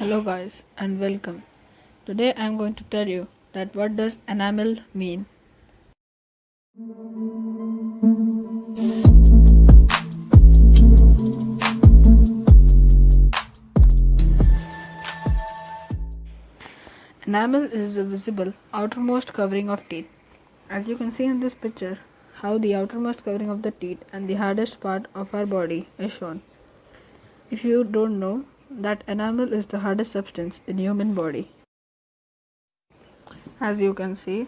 Hello guys and welcome. Today I am going to tell you that what does enamel mean. Enamel is the visible outermost covering of teeth. As you can see in this picture, how the outermost covering of the teeth and the hardest part of our body is shown. If you don't know, that enamel is the hardest substance in human body. As you can see,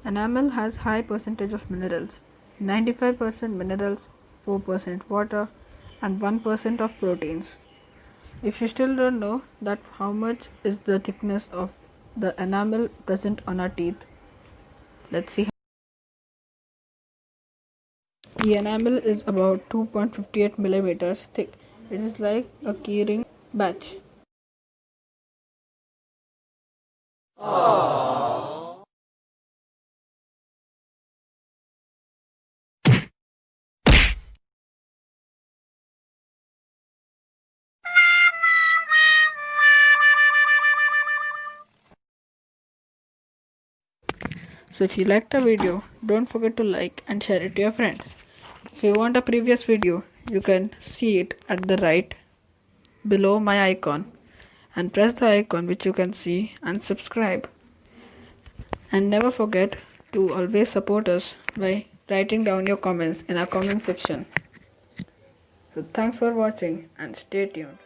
enamel has high percentage of minerals, 95% minerals, 4% water and 1% of proteins. If you still don't know that how much is the thickness of the enamel present on our teeth, let's see. The enamel is about 2.58 millimeters thick. It is like a keyring batch. So if you liked the video, don't forget to like and share it to your friends. If you want a previous video, you can see it at the right below my icon and press the icon which you can see and subscribe. And never forget to always support us by writing down your comments in our comment section. So thanks for watching and stay tuned.